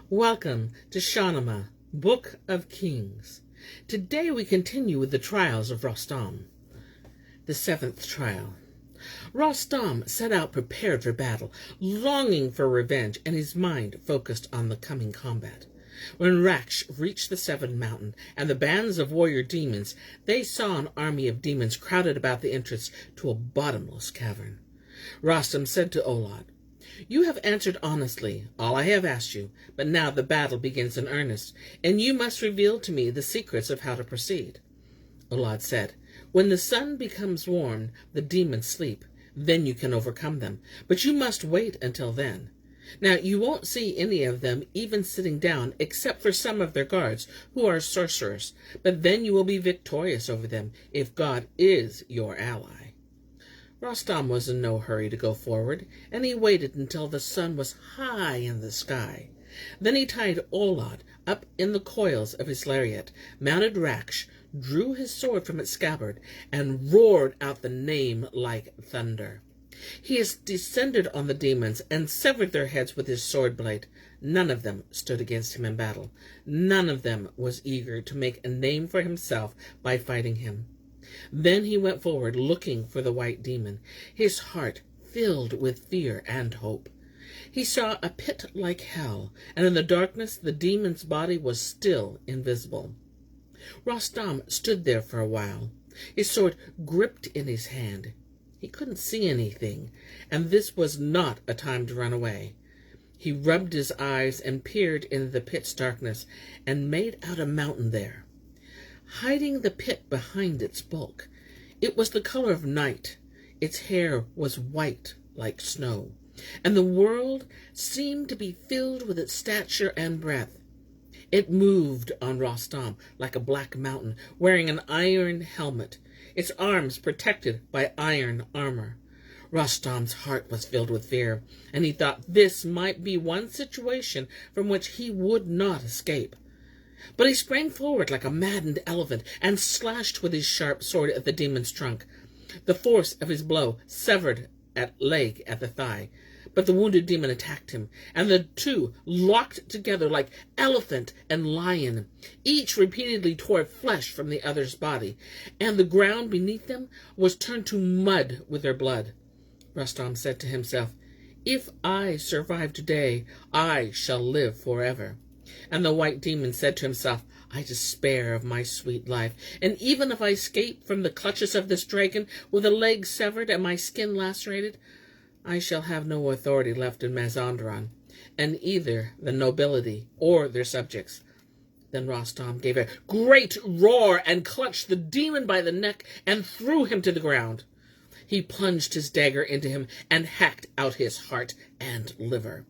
Welcome to Shahnameh, Book of Kings. Today we continue with the trials of Rostam. The seventh trial. Rostam set out prepared for battle, longing for revenge, and his mind focused on the coming combat. When Rakhsh reached the seventh mountain and the bands of warrior demons, they saw an army of demons crowded about the entrance to a bottomless cavern. Rostam said to Olad, "You have answered honestly all I have asked you, but now the battle begins in earnest, and you must reveal to me the secrets of how to proceed." Olad said, "When the sun becomes warm, the demons sleep. Then you can overcome them, but you must wait until then. Now, you won't see any of them even sitting down, except for some of their guards, who are sorcerers, but then you will be victorious over them, if God is your ally." Rostam was in no hurry to go forward, and he waited until the sun was high in the sky. Then he tied Olad up in the coils of his lariat, mounted Rakhsh, drew his sword from its scabbard, and roared out the name like thunder. He has descended on the demons and severed their heads with his sword blade. None of them stood against him in battle. None of them was eager to make a name for himself by fighting him. Then he went forward, looking for the White Demon, his heart filled with fear and hope. He saw a pit like hell, and in the darkness the demon's body was still invisible. Rostam stood there for a while, his sword gripped in his hand. He couldn't see anything, and this was not a time to run away. He rubbed his eyes and peered into the pit's darkness, and made out a mountain there, hiding the pit behind its bulk. It was the color of night. Its hair was white like snow, and the world seemed to be filled with its stature and breadth. It moved on Rostam like a black mountain, wearing an iron helmet, its arms protected by iron armor. Rostam's heart was filled with fear, and he thought this might be one situation from which he would not escape. But he sprang forward like a maddened elephant and slashed with his sharp sword at the demon's trunk. The force of his blow severed a leg at the thigh, but the wounded demon attacked him, and the two locked together like elephant and lion. Each repeatedly tore flesh from the other's body, and the ground beneath them was turned to mud with their blood. Rostam said to himself, "If I survive today, I shall live forever." And the White Demon said to himself, "I despair of my sweet life, and even if I escape from the clutches of this dragon with a leg severed and my skin lacerated, I shall have no authority left in Mazanderan, and either the nobility or their subjects." Then Rostam gave a great roar and clutched the demon by the neck and threw him to the ground. He plunged his dagger into him and hacked out his heart and liver.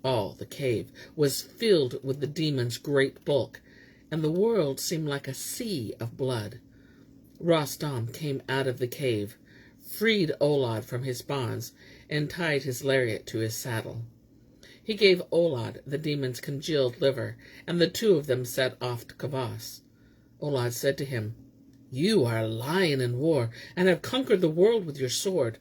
All the cave was filled with the demon's great bulk, and the world seemed like a sea of blood. Rostam came out of the cave, freed Olad from his bonds, and tied his lariat to his saddle. He gave Olad the demon's congealed liver, and the two of them set off to Kavus. Olad said to him, "You are a lion in war, and have conquered the world with your sword.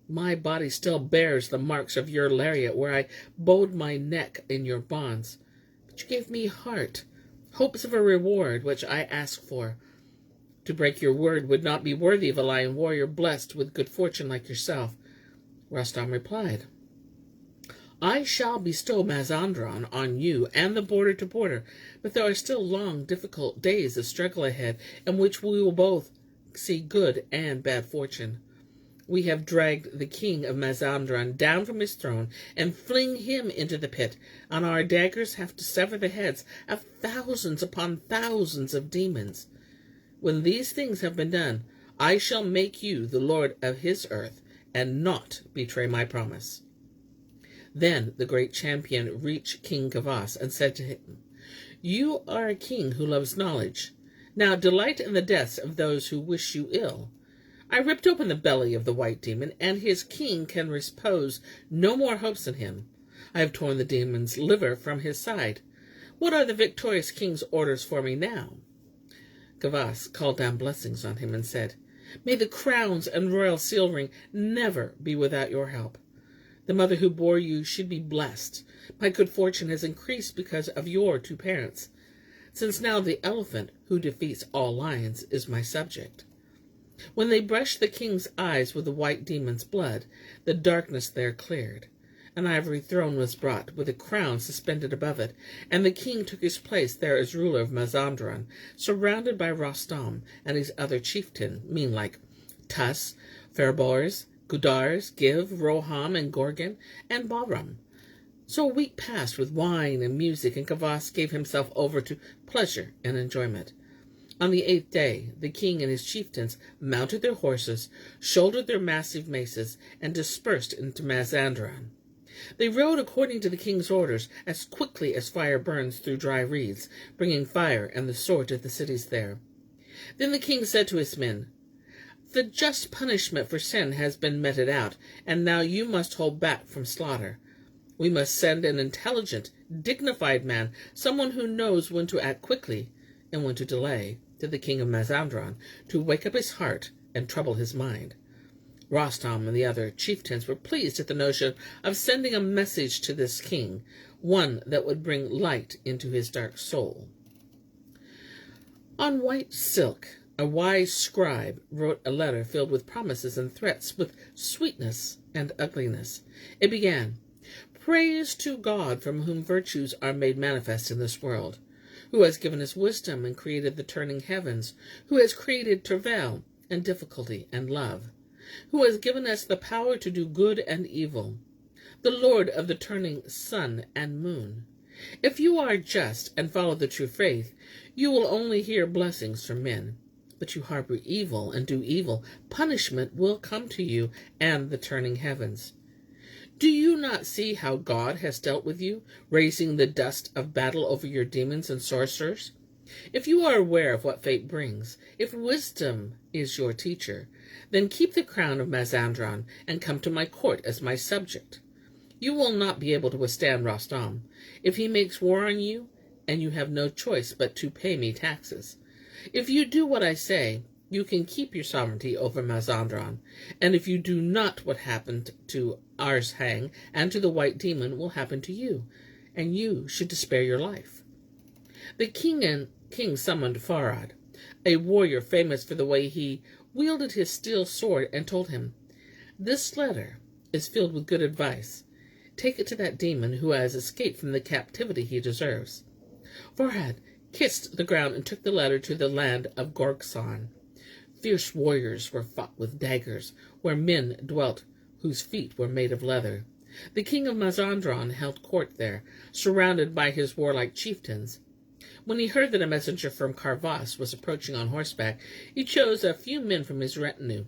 My body still bears the marks of your lariat where I bowed my neck in your bonds. But you gave me heart, hopes of a reward which I asked for. To break your word would not be worthy of a lion warrior blessed with good fortune like yourself." Rostam replied, "I shall bestow Mazanderan on you and the border to border, but there are still long, difficult days of struggle ahead, in which we will both see good and bad fortune. We have dragged the king of Mazanderan down from his throne and fling him into the pit, and our daggers have to sever the heads of thousands upon thousands of demons. When these things have been done, I shall make you the lord of his earth and not betray my promise." Then the great champion reached King Kavus and said to him, "You are a king who loves knowledge. Now delight in the deaths of those who wish you ill. I ripped open the belly of the White Demon, and his king can repose no more hopes in him. I have torn the demon's liver from his side. What are the victorious king's orders for me now?" Kavus called down blessings on him and said, "May the crowns and royal seal ring never be without your help." The mother who bore you should be blessed. My good fortune has increased because of your two parents, since now the elephant who defeats all lions is my subject." When they brushed the king's eyes with the white demon's blood, the darkness there cleared. An ivory throne was brought, with a crown suspended above it, and the king took his place there as ruler of Mazanderan, surrounded by Rostam and his other chieftain, mean-like Tus, Ferbors, Gudars, Give, Roham, and Gorgon, and Bahram. So a week passed with wine and music, and Kavus gave himself over to pleasure and enjoyment. On the 8th day, the king and his chieftains mounted their horses, shouldered their massive maces, and dispersed into Mazanderan. They rode according to the king's orders, as quickly as fire burns through dry reeds, bringing fire and the sword to the cities there. Then the king said to his men, "The just punishment for sin has been meted out, and now you must hold back from slaughter. We must send an intelligent, dignified man, someone who knows when to act quickly and when to delay, to the king of Mazanderan, to wake up his heart and trouble his mind." Rostam and the other chieftains were pleased at the notion of sending a message to this king, one that would bring light into his dark soul. On white silk, a wise scribe wrote a letter filled with promises and threats, with sweetness and ugliness. It began, "Praise to God, from whom virtues are made manifest in this world, who has given us wisdom and created the turning heavens, who has created travail and difficulty and love, who has given us the power to do good and evil, the Lord of the turning sun and moon. If you are just and follow the true faith, you will only hear blessings from men. But you harbor evil and do evil, punishment will come to you and the turning heavens. Do you not see how God has dealt with you, raising the dust of battle over your demons and sorcerers? If you are aware of what fate brings, if wisdom is your teacher, then keep the crown of Mazanderan and come to my court as my subject. You will not be able to withstand Rostam if he makes war on you, and you have no choice but to pay me taxes. If you do what I say, you can keep your sovereignty over Mazanderan, and if you do not, what happened to Arshang and to the White Demon will happen to you, and you should despair your life." The king summoned Farad, a warrior famous for the way he wielded his steel sword, and told him, "This letter is filled with good advice. Take it to that demon who has escaped from the captivity he deserves." Farad kissed the ground and took the letter to the land of Gorgsan. Fierce warriors were fought with daggers, where men dwelt whose feet were made of leather. The king of Mazanderan held court there, surrounded by his warlike chieftains. When he heard that a messenger from Kavus was approaching on horseback, he chose a few men from his retinue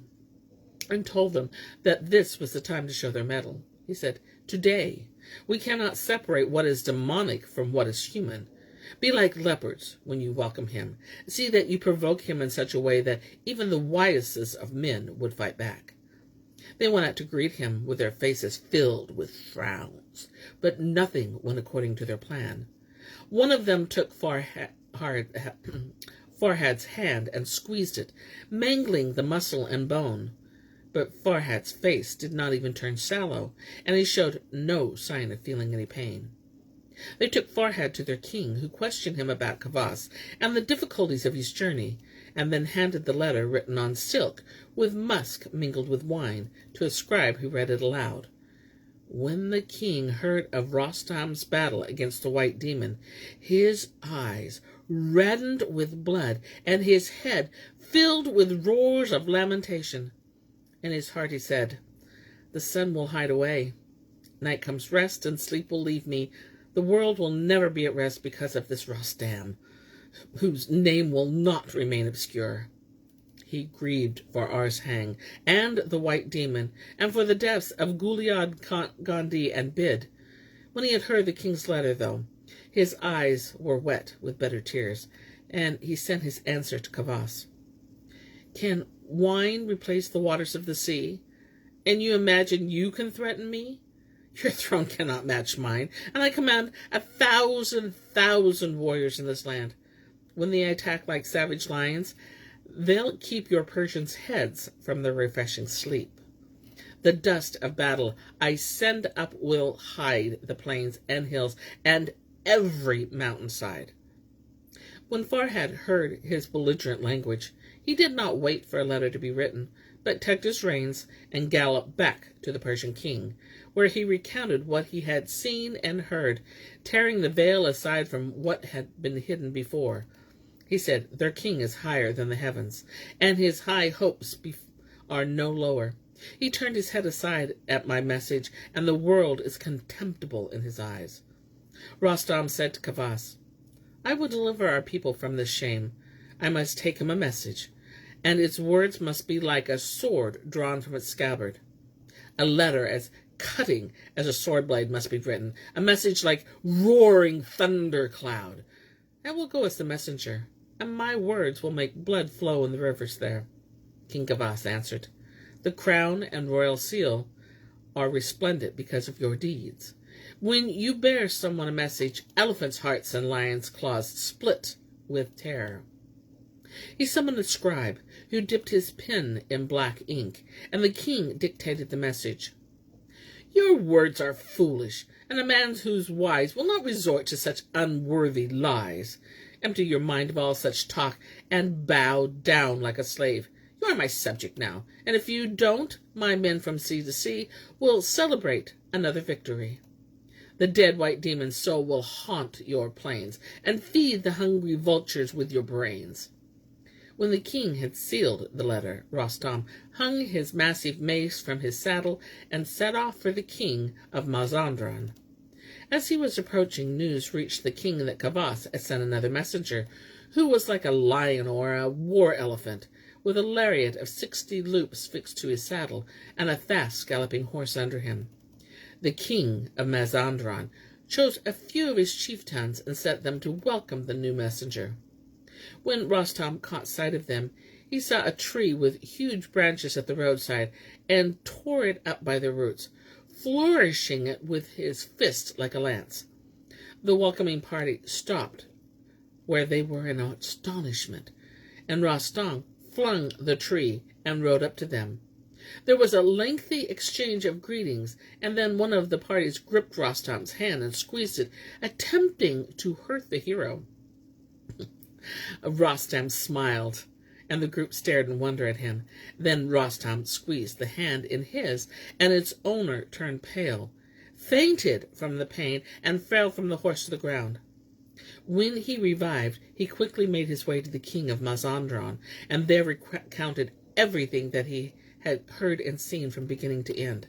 and told them that this was the time to show their mettle. He said, "Today we cannot separate what is demonic from what is human. Be like leopards when you welcome him. See that you provoke him in such a way that even the wisest of men would fight back." They went out to greet him with their faces filled with frowns, but nothing went according to their plan. One of them took Farhad's hand and squeezed it, mangling the muscle and bone. But Farhad's face did not even turn sallow, and he showed no sign of feeling any pain. They took Farhad to their king, who questioned him about Kavus and the difficulties of his journey, and then handed the letter written on silk, with musk mingled with wine, to a scribe who read it aloud. When the king heard of Rostam's battle against the White Demon, his eyes reddened with blood, and his head filled with roars of lamentation. In his heart he said, "The sun will hide away. Night comes rest, and sleep will leave me. The world will never be at rest because of this Rostam, whose name will not remain obscure." He grieved for Arshang and the White Demon, and for the deaths of Guliad, Gandhi, and Bid. When he had heard the king's letter, though, his eyes were wet with bitter tears, and he sent his answer to Kavus. "Can wine replace the waters of the sea? And you imagine you can threaten me? Your throne cannot match mine, and I command 1,000 warriors in this land. When they attack like savage lions, they'll keep your Persians' heads from their refreshing sleep." The dust of battle I send up will hide the plains and hills and every mountainside." When Farhad heard his belligerent language, he did not wait for a letter to be written, but tugged his reins and galloped back to the Persian king, where he recounted what he had seen and heard, tearing the veil aside from what had been hidden before. He said, "Their king is higher than the heavens, and his high hopes are no lower. He turned his head aside at my message, and the world is contemptible in his eyes." Rostam said to Kavus, "I will deliver our people from this shame. I must take him a message, and its words must be like a sword drawn from its scabbard. A letter as cutting as a sword blade must be written, a message like roaring thundercloud. I will go as the messenger, and my words will make blood flow in the rivers there." King Kavus answered, "The crown and royal seal are resplendent because of your deeds. When you bear someone a message, elephants' hearts and lions' claws split with terror." He summoned a scribe, who dipped his pen in black ink, and the king dictated the message. "Your words are foolish, and a man who's wise will not resort to such unworthy lies. Empty your mind of all such talk, and bow down like a slave. You are my subject now, and if you don't, my men from sea to sea will celebrate another victory. The dead white demon's soul will haunt your plains, and feed the hungry vultures with your brains." When the king had sealed the letter, Rostam hung his massive mace from his saddle and set off for the king of Mazanderan. As he was approaching, news reached the king that Kavus had sent another messenger, who was like a lion or a war elephant, with a lariat of 60 loops fixed to his saddle, and a fast galloping horse under him. The king of Mazanderan chose a few of his chieftains and set them to welcome the new messenger. When Rostam caught sight of them, he saw a tree with huge branches at the roadside, and tore it up by the roots, flourishing it with his fist like a lance. The welcoming party stopped where they were in astonishment, and Rostam flung the tree and rode up to them. There was a lengthy exchange of greetings, and then one of the parties gripped Rostam's hand and squeezed it, attempting to hurt the hero. Rostam smiled, and the group stared in wonder at him. Then Rostam squeezed the hand in his, and its owner turned pale, fainted from the pain, and fell from the horse to the ground. When he revived, he quickly made his way to the king of Mazanderan, and there recounted everything that he had heard and seen from beginning to end.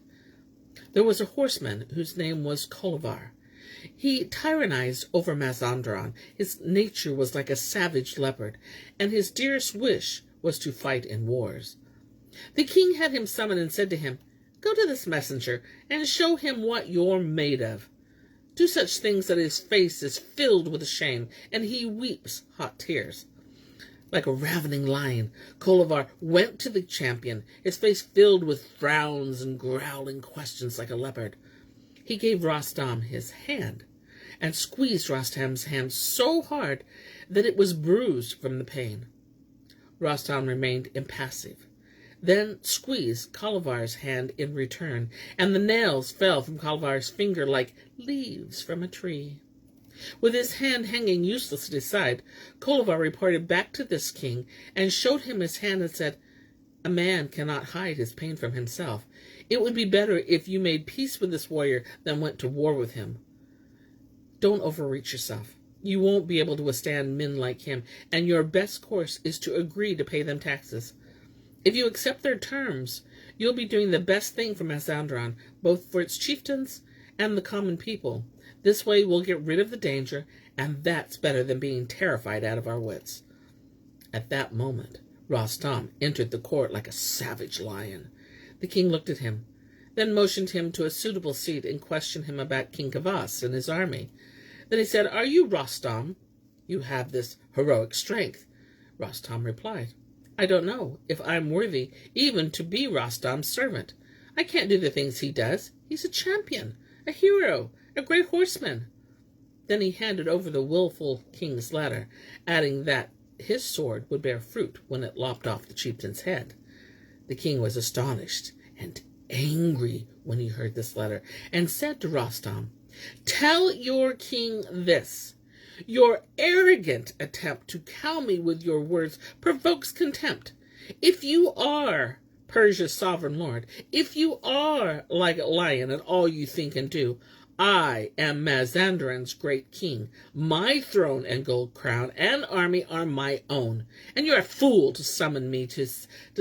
There was a horseman whose name was Kolivar. He tyrannized over Mazanderan. His nature was like a savage leopard, and his dearest wish was to fight in wars. The king had him summoned and said to him, "Go to this messenger and show him what you're made of. Do such things that his face is filled with shame, and he weeps hot tears." Like a ravening lion, Kolivar went to the champion, his face filled with frowns and growling questions like a leopard. He gave Rostam his hand, and squeezed Rostam's hand so hard that it was bruised from the pain. Rostam remained impassive, then squeezed Kolivar's hand in return, and the nails fell from Kolivar's finger like leaves from a tree. With his hand hanging useless at his side, Kolivar reported back to this king and showed him his hand and said, "A man cannot hide his pain from himself. It would be better if you made peace with this warrior than went to war with him. Don't overreach yourself. You won't be able to withstand men like him, and your best course is to agree to pay them taxes. If you accept their terms, you'll be doing the best thing for Mazanderan, both for its chieftains and the common people. This way we'll get rid of the danger, and that's better than being terrified out of our wits." At that moment, Rostam entered the court like a savage lion. The king looked at him, then motioned him to a suitable seat and questioned him about King Kavus and his army. Then he said, "Are you Rostam? You have this heroic strength." Rostam replied, "I don't know if I'm worthy even to be Rostam's servant. I can't do the things he does. He's a champion, a hero, a great horseman." Then he handed over the willful king's letter, adding that his sword would bear fruit when it lopped off the chieftain's head. The king was astonished and angry when he heard this letter and said to Rostam, "Tell your king this. Your arrogant attempt to cow me with your words provokes contempt. If you are Persia's sovereign lord, if you are like a lion in all you think and do, I am Mazanderan's great king. My throne and gold crown and army are my own, and you're a fool to summon me to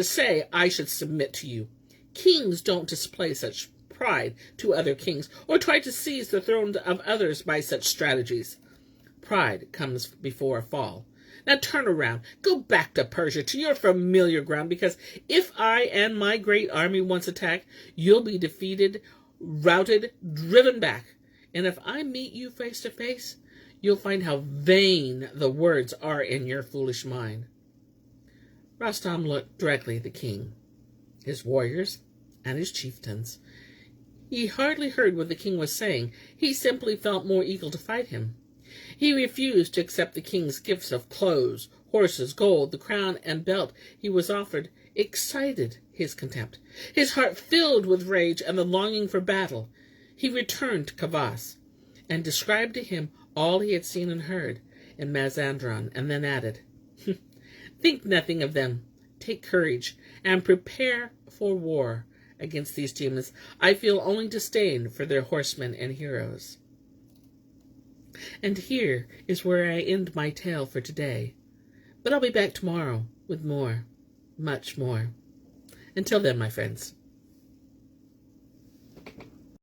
say I should submit to you. Kings don't display such pride to other kings, or try to seize the throne of others by such strategies. Pride comes before a fall. Now turn around, go back to Persia, to your familiar ground, because if I and my great army once attack, you'll be defeated, routed, driven back. And if I meet you face to face, you'll find how vain the words are in your foolish mind." Rostam looked directly at the king, his warriors, and his chieftains. He hardly heard what the king was saying. He simply felt more eager to fight him. He refused to accept the king's gifts of clothes, horses, gold, the crown and belt he was offered excited his contempt. His heart filled with rage and the longing for battle. He returned to Kavus and described to him all he had seen and heard in Mazanderan, and then added, "Think nothing of them. Take courage and prepare for war against these demons. I feel only disdain for their horsemen and heroes." And here is where I end my tale for today. But I'll be back tomorrow with more, much more. Until then, my friends.